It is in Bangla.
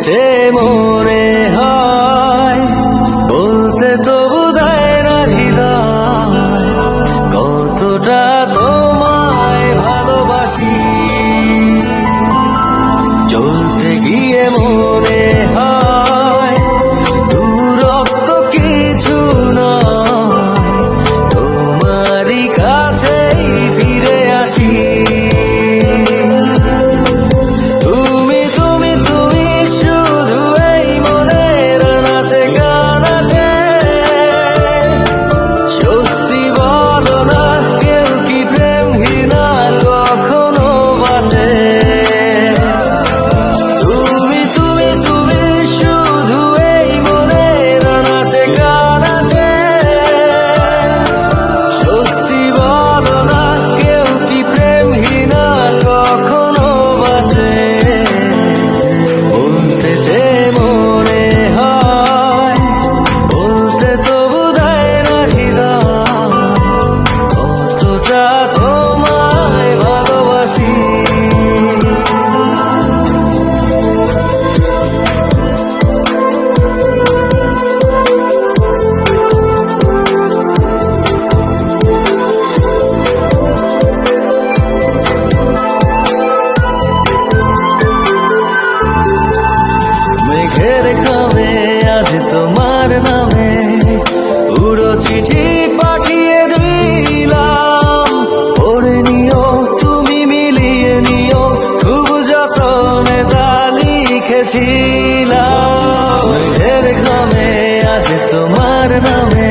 যে মনে হয় বলতে তবু দেয় না হৃদয় কতটা তোমায় ভালোবাসি। চলতে গিয়ে মনে হয় দূরত্ব কিছু নয়, তোমারই কাছেই ফিরে আসি। মেঘের খামে আজ তোমার নামে উড়ো চিঠি পাঠিয়ে দিলাম, পড়ে নিও তুমি মিলিয়ে নিও খুব যত্নে তা লিখেছিলাম। মেঘের খামে আজ তোমার নামে